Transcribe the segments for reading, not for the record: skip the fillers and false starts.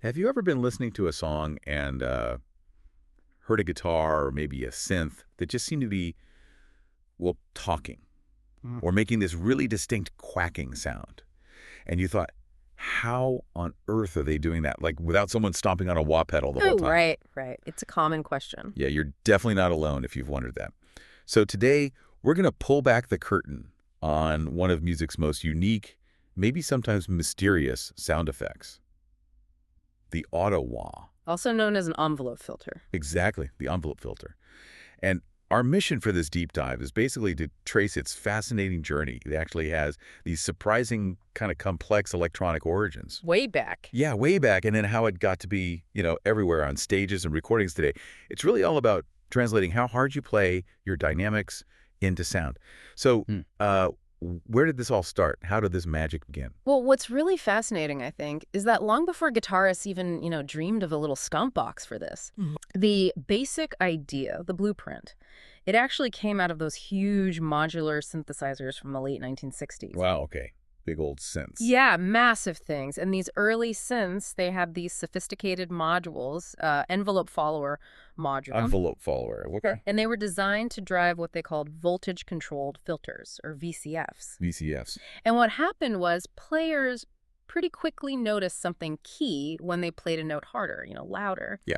Have you ever been listening to a song and heard a guitar or maybe a synth that just seemed to be, well, talking Mm. or making this really distinct quacking sound? And you thought, how on earth are they doing that? Like without someone stomping on a wah pedal the whole Oh, time? right, right. It's a common question. Yeah, you're definitely not alone if you've wondered that. So today, we're going to pull back the curtain on one of music's most unique, maybe sometimes mysterious sound effects, the auto wah. Also known as an envelope filter. Exactly, the envelope filter. And our mission for this deep dive is basically to trace its fascinating journey. It actually has these surprising, kind of complex electronic origins. Way back. Yeah, way back, and then how it got to be, everywhere on stages and recordings today. It's really all about translating how hard you play your dynamics into sound. So, Hmm. where did this all start? How did this magic begin? Well, what's really fascinating, I think, is that long before guitarists even, dreamed of a little stomp box for this, the basic idea, the blueprint, it actually came out of those huge modular synthesizers from the late 1960s. Wow, okay. Big old synths. Yeah, massive things. And these early synths, they had these sophisticated modules, envelope follower module. Envelope follower. Okay. And they were designed to drive what they called voltage-controlled filters, or VCFs. VCFs. And what happened was players pretty quickly noticed something key when they played a note harder, louder. Yeah.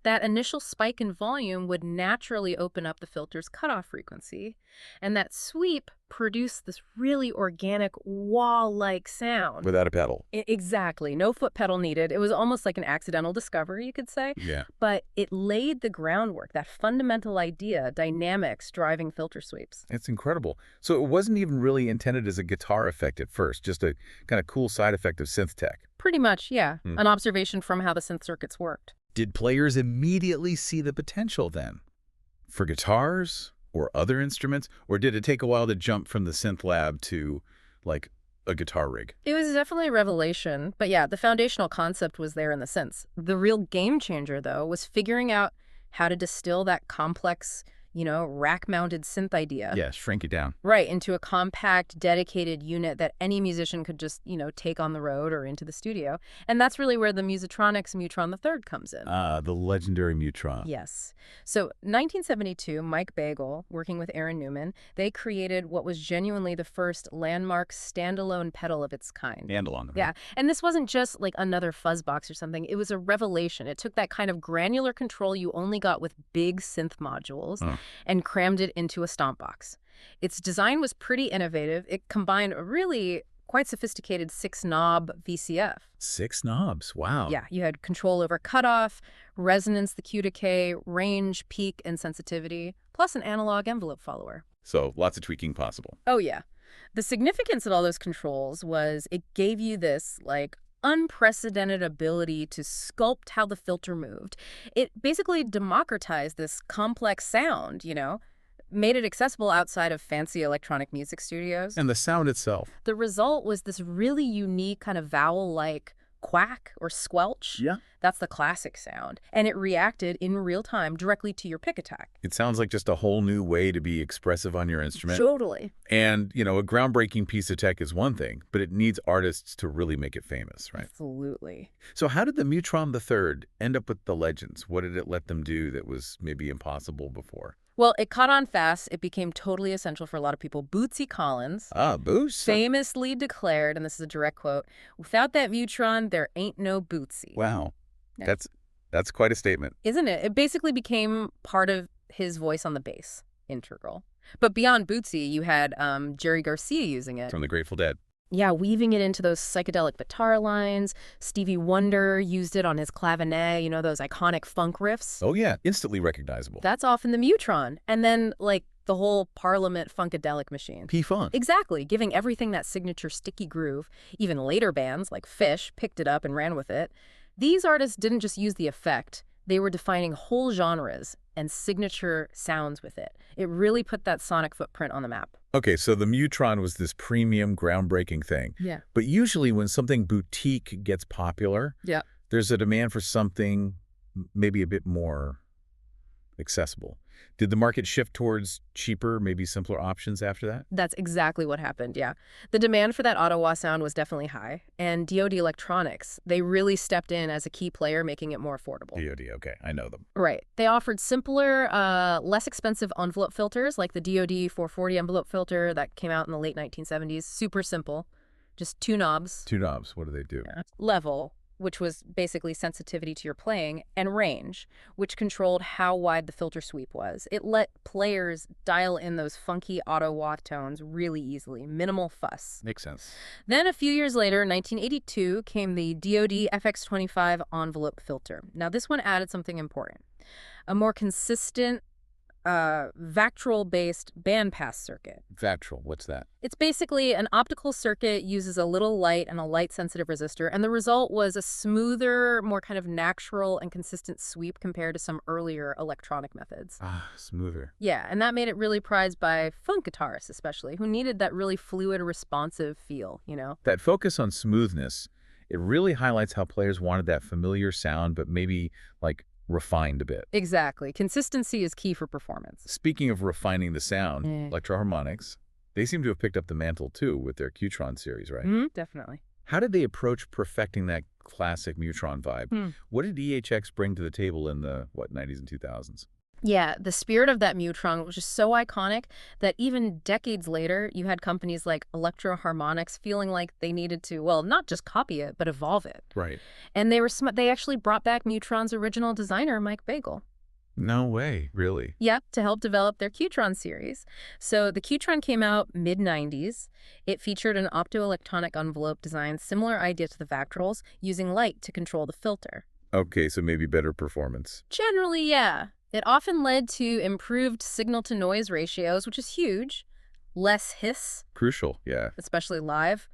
That initial spike in volume would naturally open up the filter's cutoff frequency, and that sweep produced this really organic wah-like sound. Without a pedal. Exactly. No foot pedal needed. It was almost like an accidental discovery, you could say. Yeah. But it laid the groundwork, that fundamental idea, dynamics driving filter sweeps. It's incredible. So it wasn't even really intended as a guitar effect at first, just a kind of cool side effect of synth tech. Pretty much, yeah. Hmm. An observation from how the synth circuits worked. Did players immediately see the potential then? For guitars or other instruments? Or did it take a while to jump from the synth lab to, like, a guitar rig? It was definitely a revelation, but yeah, the foundational concept was there in the synths. The real game changer, though, was figuring out how to distill that complex, rack-mounted synth idea. Yeah, shrink it down. Right, into a compact, dedicated unit that any musician could just, take on the road or into the studio. And that's really where the Musitronics Mutron III comes in. The legendary Mutron. Yes. So 1972, Mike Bagel, working with Aaron Newman, they created what was genuinely the first landmark standalone pedal of its kind. And along the Yeah, and this wasn't just like another fuzz box or something. It was a revelation. It took that kind of granular control you only got with big synth modules and crammed it into a stomp box. Its design was pretty innovative. It combined a really quite sophisticated 6-knob VCF. 6 knobs. Wow. Yeah, you had control over cutoff, resonance, the Q to K, range, peak, and sensitivity, plus an analog envelope follower. So lots of tweaking possible. Oh, yeah. The significance of all those controls was it gave you this, unprecedented ability to sculpt how the filter moved. It basically democratized this complex sound, made it accessible outside of fancy electronic music studios. And the sound itself. The result was this really unique kind of vowel-like quack or squelch. Yeah. That's the classic sound. And it reacted in real time directly to your pick attack. It sounds like just a whole new way to be expressive on your instrument. Totally. And, a groundbreaking piece of tech is one thing, but it needs artists to really make it famous, right? Absolutely. So how did the Mutron III end up with the legends? What did it let them do that was maybe impossible before? Well, it caught on fast. It became totally essential for a lot of people. Bootsy Collins Boots? famously declared, and this is a direct quote, "Without that Mutron, there ain't no Bootsy." Wow. Yeah. That's quite a statement. Isn't it? It basically became part of his voice on the bass, integral. But beyond Bootsy, you had Jerry Garcia using it. From the Grateful Dead. Yeah, weaving it into those psychedelic guitar lines. Stevie Wonder used it on his clavinet, those iconic funk riffs. Oh, yeah. Instantly recognizable. That's often the Mutron. And then, the whole Parliament Funkadelic machine. P-Funk. Exactly, giving everything that signature sticky groove. Even later bands, like Phish, picked it up and ran with it. These artists didn't just use the effect. They were defining whole genres and signature sounds with it. It really put that sonic footprint on the map. Okay, so the Mutron was this premium, groundbreaking thing. Yeah. But usually when something boutique gets popular, there's a demand for something maybe a bit more accessible. Did the market shift towards cheaper, maybe simpler options after that? That's exactly what happened, yeah. The demand for that Ottawa sound was definitely high, and DoD Electronics, they really stepped in as a key player, making it more affordable. DoD, okay, I know them. Right. They offered simpler, less expensive envelope filters, like the DoD 440 envelope filter that came out in the late 1970s. Super simple. Just two knobs. Two knobs, what do they do? Level, which was basically sensitivity to your playing, and range, which controlled how wide the filter sweep was. It let players dial in those funky Ottawa tones really easily, minimal fuss. Makes sense. Then a few years later, 1982, came the DoD FX25 envelope filter. Now this one added something important. A more consistent, Vactrol-based bandpass circuit. Vactrol, what's that? It's basically an optical circuit, uses a little light and a light-sensitive resistor, and the result was a smoother, more kind of natural and consistent sweep compared to some earlier electronic methods. Ah, smoother. Yeah, and that made it really prized by funk guitarists especially, who needed that really fluid, responsive feel, you know? That focus on smoothness, it really highlights how players wanted that familiar sound, but maybe, like, refined a bit. Exactly. Consistency is key for performance. Speaking of refining the sound, Yeah. Electro-Harmonix, they seem to have picked up the mantle, too, with their Qtron series, right? Definitely. How did they approach perfecting that classic Mutron vibe? What did EHX bring to the table in the, 90s and 2000s? Yeah, the spirit of that Mutron was just so iconic that even decades later, you had companies like Electro-Harmonix feeling like they needed to, well, not just copy it, but evolve it. Right. And they actually brought back Mutron's original designer, Mike Bagel. No way, really? Yep, to help develop their Qtron series. So the Qtron came out mid-90s. It featured an optoelectronic envelope design, similar idea to the Vactrols, using light to control the filter. Okay, so maybe better performance. Generally, yeah. It often led to improved signal-to-noise ratios, which is huge, less hiss, Crucial, yeah. especially live,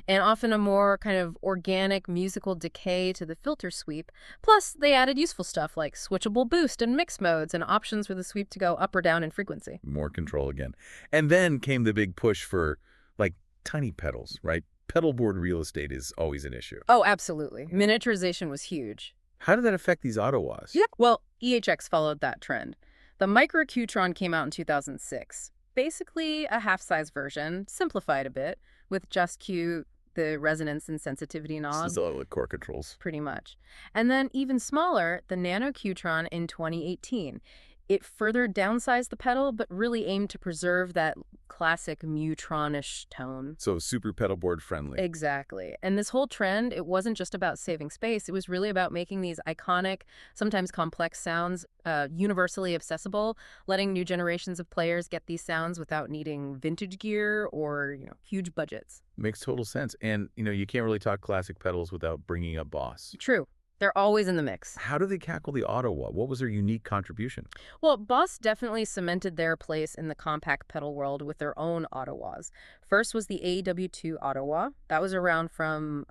and often a more kind of organic musical decay to the filter sweep. Plus, they added useful stuff like switchable boost and mix modes and options for the sweep to go up or down in frequency. More control again. And then came the big push for, like, tiny pedals, right? Pedal board real estate is always an issue. Oh, absolutely. Miniaturization was huge. How did that affect these Ottawas? Yeah. Well, EHX followed that trend. The Micro Qtron came out in 2006. Basically a half-size version, simplified a bit, with just Q, the resonance and sensitivity knob. Still with core controls. Pretty much. And then even smaller, the Nano Qtron in 2018. It further downsized the pedal, but really aimed to preserve that classic Mutron-ish tone. So super pedal board friendly. Exactly. And this whole trend, it wasn't just about saving space. It was really about making these iconic, sometimes complex sounds universally accessible, letting new generations of players get these sounds without needing vintage gear or, huge budgets. Makes total sense. And, you can't really talk classic pedals without bringing up Boss. True. They're always in the mix. How do they tackle the Ottawa? What was their unique contribution? Well, Boss definitely cemented their place in the compact pedal world with their own Ottawas. First was the AEW2 Ottawa. That was around from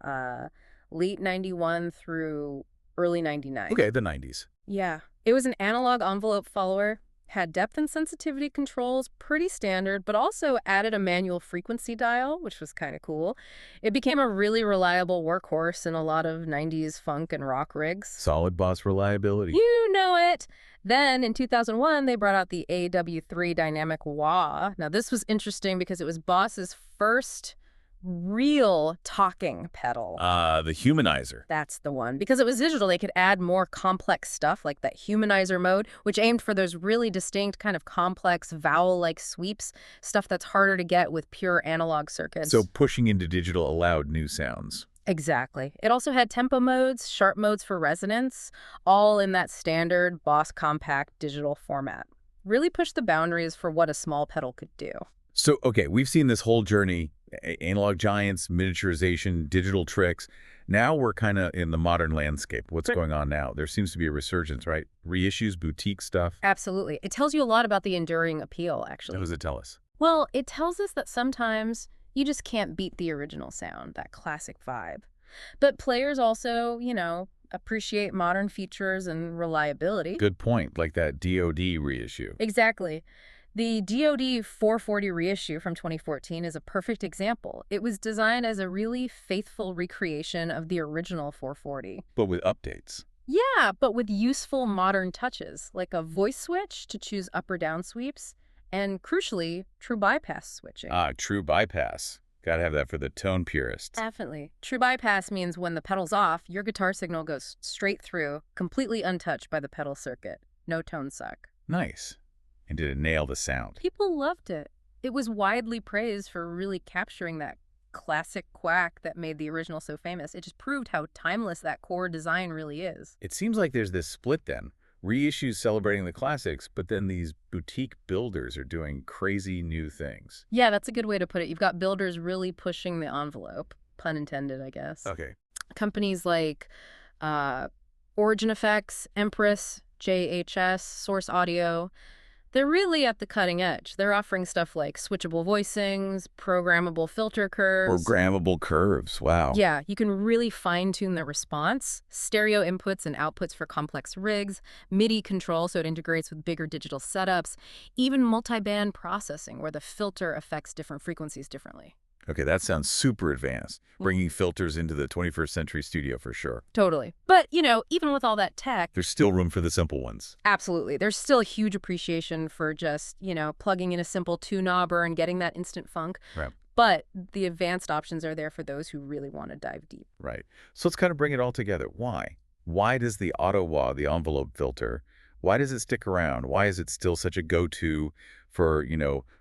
late 91 through early 99. Okay, the 90s. Yeah. It was an analog envelope follower, had depth and sensitivity controls, pretty standard, but also added a manual frequency dial, which was kind of cool. It became a really reliable workhorse in a lot of 90s funk and rock rigs. Solid Boss reliability. You know it! Then, in 2001, they brought out the AW3 Dynamic Wah. Now, this was interesting because it was Boss's first real talking pedal. The humanizer. That's the one. Because it was digital, they could add more complex stuff like that humanizer mode, which aimed for those really distinct kind of complex vowel-like sweeps, stuff that's harder to get with pure analog circuits. So pushing into digital allowed new sounds. Exactly. It also had tempo modes, sharp modes for resonance, all in that standard Boss compact digital format. Really pushed the boundaries for what a small pedal could do. So, okay, we've seen this whole journey, analog giants, miniaturization, digital tricks. Now we're kind of in the modern landscape. What's going on now? There seems to be a resurgence, right? Reissues, boutique stuff. Absolutely. It tells you a lot about the enduring appeal, actually. What does it tell us? Well, it tells us that sometimes you just can't beat the original sound, that classic vibe. But players also, appreciate modern features and reliability. Good point, like that DoD reissue. Exactly. The DoD 440 reissue from 2014 is a perfect example. It was designed as a really faithful recreation of the original 440. But with updates. Yeah, but with useful modern touches, like a voice switch to choose up or down sweeps, and crucially, true bypass switching. Ah, true bypass. Gotta have that for the tone purists. Definitely. True bypass means when the pedal's off, your guitar signal goes straight through, completely untouched by the pedal circuit. No tone suck. Nice. And did it nail the sound? People loved it. It was widely praised for really capturing that classic quack that made the original so famous. It just proved how timeless that core design really is. It seems like there's this split then. Reissues celebrating the classics, but then these boutique builders are doing crazy new things. Yeah, that's a good way to put it. You've got builders really pushing the envelope, pun intended, I guess. Okay. Companies like Origin Effects, Empress, JHS, Source Audio, they're really at the cutting edge. They're offering stuff like switchable voicings, programmable filter curves. Programmable curves. Wow. Yeah, you can really fine-tune the response, stereo inputs and outputs for complex rigs, MIDI control so it integrates with bigger digital setups, even multi-band processing where the filter affects different frequencies differently. Okay, that sounds super advanced. Bringing filters into the 21st century studio for sure. Totally. But, even with all that tech, There's still room for the simple ones. absolutely, there's still a huge appreciation for just, plugging in a simple two-knobber and getting that instant funk. Right. But the advanced options are there for those who really want to dive deep. Right. So let's kind of bring it all together. Why? Why does the Ottawa, the envelope filter, why does it stick around? Why is it still such a go-to for,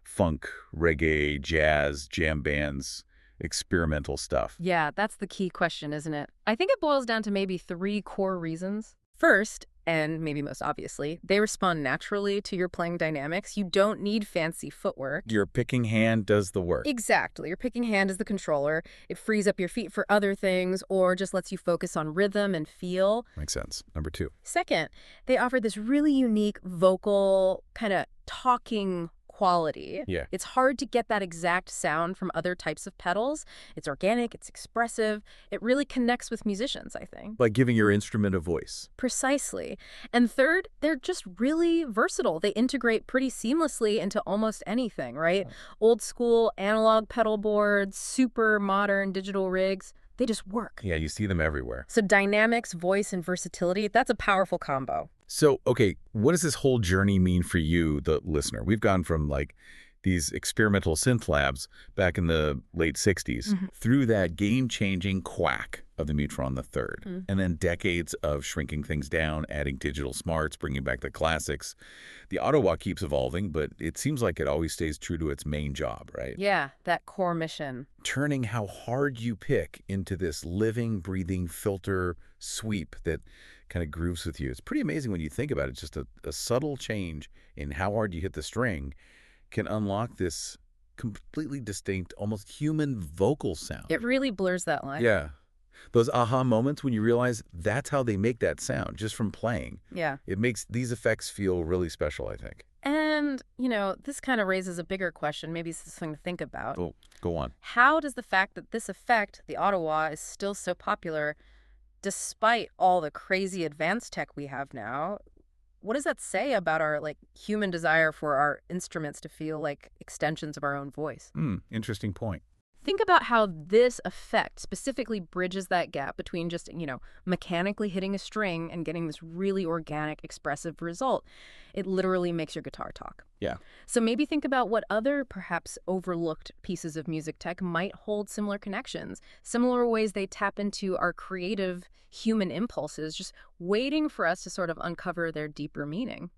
funk, reggae, jazz, jam bands, experimental stuff? Yeah, that's the key question, isn't it? I think it boils down to maybe three core reasons. First, and maybe most obviously, they respond naturally to your playing dynamics. You don't need fancy footwork. Your picking hand does the work. Exactly. Your picking hand is the controller. It frees up your feet for other things or just lets you focus on rhythm and feel. Makes sense. Number two. Second, they offer this really unique vocal kind of talking quality. Yeah. It's hard to get that exact sound from other types of pedals. It's organic, it's expressive. It really connects with musicians, I think. Like giving your instrument a voice. Precisely. And third, they're just really versatile. They integrate pretty seamlessly into almost anything, right? Old school analog pedal boards, super modern digital rigs. They just work. Yeah, you see them everywhere. So dynamics, voice, and versatility, that's a powerful combo. So, okay, what does this whole journey mean for you, the listener? We've gone from like these experimental synth labs back in the late 60s through that game-changing quack of the Mutron the Third, and then decades of shrinking things down, adding digital smarts, bringing back the classics. The Ottawa keeps evolving, but it seems like it always stays true to its main job, right? Yeah, that core mission. Turning how hard you pick into this living, breathing filter sweep that kind of grooves with you. It's pretty amazing when you think about it. Just a subtle change in how hard you hit the string can unlock this completely distinct, almost human vocal sound. It really blurs that line. Yeah. Those aha moments when you realize that's how they make that sound, just from playing. Yeah. It makes these effects feel really special, I think. And, this kind of raises a bigger question. Maybe it's something to think about. Oh, go on. How does the fact that this effect, the Ottawa, is still so popular, despite all the crazy advanced tech we have now, what does that say about our human desire for our instruments to feel like extensions of our own voice? Interesting point. Think about how this effect specifically bridges that gap between just, mechanically hitting a string and getting this really organic, expressive result. It literally makes your guitar talk. Yeah. So maybe think about what other perhaps overlooked pieces of music tech might hold similar connections, similar ways they tap into our creative human impulses, just waiting for us to sort of uncover their deeper meaning.